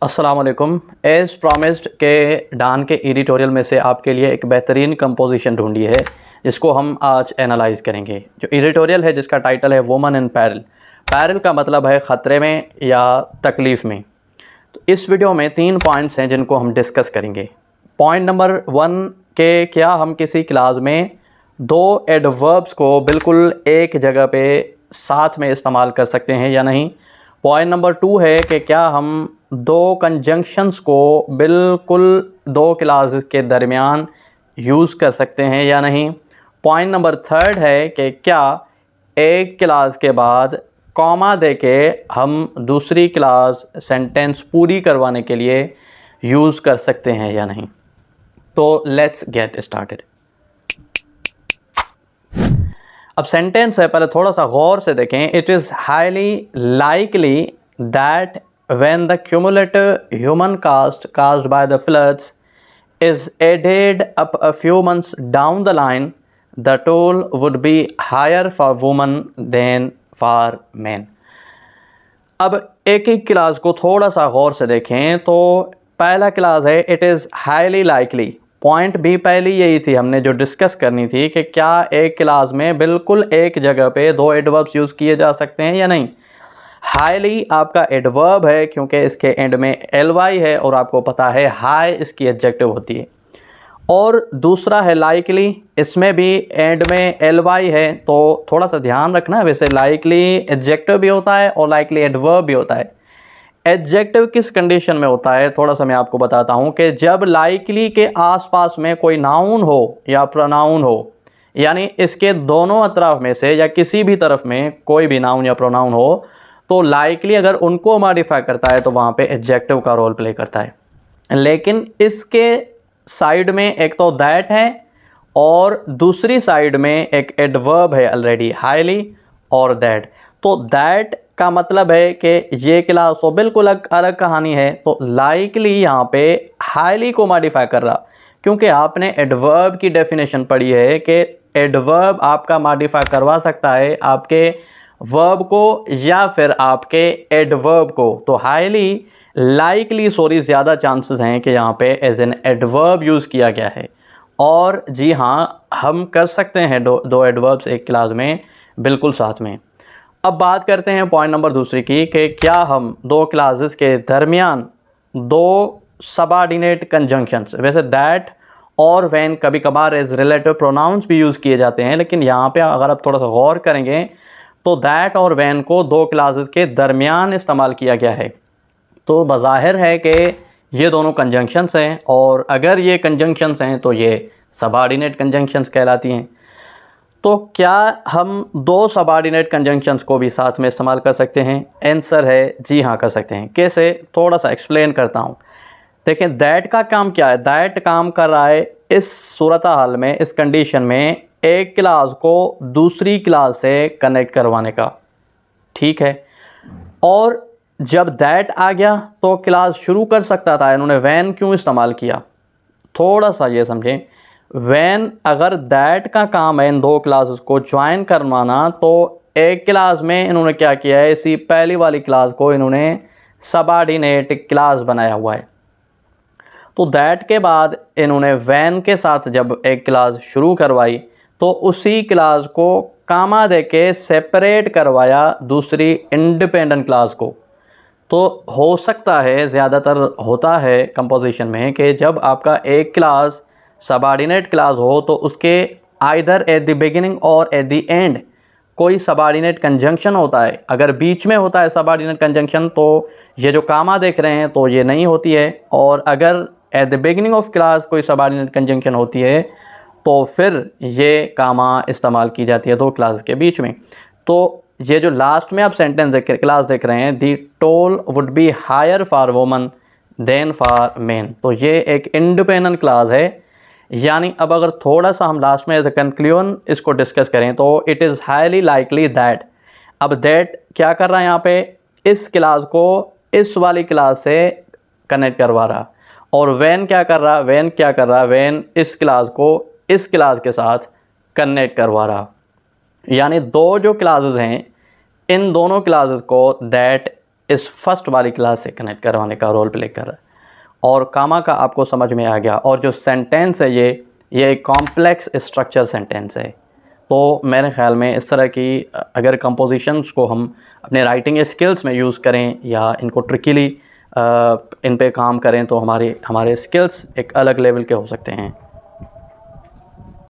अस्सलाम वालेकुम। As promised के डान के एडिटोरियल में से आपके लिए एक बेहतरीन कंपोजिशन ढूंढी है जिसको हम आज एनालाइज करेंगे। जो एडिटोरियल है जिसका टाइटल है वुमन इन पैरल। पैरल का मतलब है ख़तरे में या तकलीफ़ में। तो इस वीडियो में 3 पॉइंट्स हैं जिनको हम डिस्कस करेंगे। पॉइंट नंबर 1 के क्या हम किसी क्लास में 2 एडवर्ब्स को बिल्कुल एक जगह पे साथ में इस्तेमाल कर सकते हैं या नहीं। पॉइंट नंबर 2 है कि क्या हम 2 कंजंक्शंस को बिल्कुल 2 क्लासेस के दरमियान यूज़ कर सकते हैं या नहीं। पॉइंट नंबर 3 है कि क्या एक क्लास के बाद कॉमा देके हम दूसरी क्लास सेंटेंस पूरी करवाने के लिए यूज़ कर सकते हैं या नहीं। तो लेट्स गेट स्टार्टेड। अब सेंटेंस है, पहले थोड़ा सा गौर से देखें। It is highly likely that when the cumulative human cost caused by the floods is added up a few months down the line, the toll would be higher for women than for men। अब एक एक class को थोड़ा सा गौर से देखें तो पहला क्लास है it is highly likely. Point भी पहली यही थी हमने जो डिस्कस करनी थी कि क्या एक क्लास में बिल्कुल एक जगह पे 2 एडवर्ब्स यूज़ किए जा सकते हैं या नहीं। हाईली आपका एडवर्ब है क्योंकि इसके एंड में ly है और आपको पता है हाई इसकी एडजेक्टिव होती है। और दूसरा है लाइकली, इसमें भी एंड में ly है। तो थोड़ा सा ध्यान रखना, वैसे लाइकली एडजेक्टिव भी होता है और लाइकली एडवर्ब भी होता है। एडजेक्टिव किस कंडीशन में होता है थोड़ा सा मैं आपको बताता हूँ कि जब लाइकली के आसपास में कोई नाउन हो या प्रोनाउन हो, यानी इसके दोनों अतराफ में से या किसी भी तरफ में कोई भी नाउन या प्रोनाउन हो, तो लाइकली अगर उनको मॉडिफाई करता है तो वहाँ पे एडजेक्टिव का रोल प्ले करता है। लेकिन इसके साइड में एक तो दैट है और दूसरी साइड में एक एडवर्ब है ऑलरेडी हाईली और दैट। तो दैट का मतलब है कि ये क्लास तो बिल्कुल अलग कहानी है। तो लाइकली यहाँ पे हाईली को मॉडिफाई कर रहा, क्योंकि आपने एडवर्ब की डेफिनेशन पढ़ी है कि एडवर्ब आपका मॉडिफाई करवा सकता है आपके वर्ब को या फिर आपके एडवर्ब को। तो हाईली लाइकली ज़्यादा चांसेस हैं कि यहाँ पे एज एन एडवर्ब यूज़ किया गया है। और जी हाँ, हम कर सकते हैं दो एडवर्ब्स एक क्लास में बिल्कुल साथ में। अब बात करते हैं पॉइंट नंबर 2 की कि क्या हम 2 क्लासेस के दरमियान 2 सबऑर्डिनेट कंजंक्शंस, वैसे दैट और व्हेन कभी कभार एज रिलेटिव प्रोनाउंस भी यूज़ किए जाते हैं, लेकिन यहाँ पे अगर आप थोड़ा सा गौर करेंगे तो दैट और व्हेन को 2 क्लासेस के दरमियान इस्तेमाल किया गया है। तो बज़ाहिर है कि ये दोनों कंजंक्शंस हैं, और अगर ये कंजंक्शंस हैं तो ये सबऑर्डिनेट कंजंक्शंस कहलाती हैं। तो क्या हम 2 सबऑर्डिनेट कंजंक्शंस को भी साथ में इस्तेमाल कर सकते हैं? आंसर है जी हाँ, कर सकते हैं। कैसे, थोड़ा सा एक्सप्लेन करता हूँ। देखें, दैट का काम क्या है। दैट काम कर रहा है इस सूरत हाल में, इस कंडीशन में, एक क्लास को दूसरी क्लास से कनेक्ट करवाने का। ठीक है, और जब दैट आ गया तो क्लास शुरू कर सकता था। इन्होंने व्हेन क्यों इस्तेमाल किया, थोड़ा सा ये समझें। व्हेन अगर दैट का काम है इन 2 क्लासेस को ज्वाइन करवाना, तो एक क्लास में इन्होंने क्या किया है, इसी पहली वाली क्लास को इन्होंने सबऑर्डिनेट क्लास बनाया हुआ है। तो दैट के बाद इन्होंने व्हेन के साथ जब एक क्लास शुरू करवाई तो उसी क्लास को कामा देके सेपरेट करवाया दूसरी इंडिपेंडेंट क्लास को। तो हो सकता है, ज़्यादातर होता है कंपोजिशन में, कि जब आपका एक क्लास सबऑर्डिनेट क्लास हो तो उसके आइदर एट द बिगिनिंग और एट द एंड कोई सबऑर्डिनेट कंजंक्शन होता है। अगर बीच में होता है सबऑर्डिनेट कंजंक्शन तो ये जो कामा देख रहे हैं तो ये नहीं होती है, और अगर at the beginning of class कोई सबऑर्डिनेट कंजंक्शन होती है तो फिर ये कामा इस्तेमाल की जाती है 2 क्लास के बीच में। तो ये जो लास्ट में आप सेंटेंस क्लास देख रहे हैं, the toll would be higher for woman than for men, तो ये एक इंडिपेंडेंट क्लास है। यानी अब अगर थोड़ा सा हम लास्ट में एज ए कंक्लूजन इसको डिस्कस करें तो it is highly likely that. अब दैट क्या कर रहा है यहाँ पे, इस क्लास को इस वाली क्लास से कनेक्ट करवा रहा, और व्हेन क्या कर रहा, व्हेन इस क्लास को इस क्लास के साथ कनेक्ट करवा रहा। यानी 2 जो क्लासेस हैं, इन दोनों क्लासेस को दैट इस फर्स्ट वाली क्लास से कनेक्ट करवाने का रोल प्ले कर रहा है। और कामा का आपको समझ में आ गया। और जो सेंटेंस है ये एक कॉम्प्लेक्स स्ट्रक्चर सेंटेंस है। तो मेरे ख्याल में इस तरह की अगर कंपोजिशंस को हम अपने राइटिंग स्किल्स में यूज़ करें या इनको ट्रिकीली इन पे काम करें तो हमारे स्किल्स एक अलग लेवल के हो सकते हैं।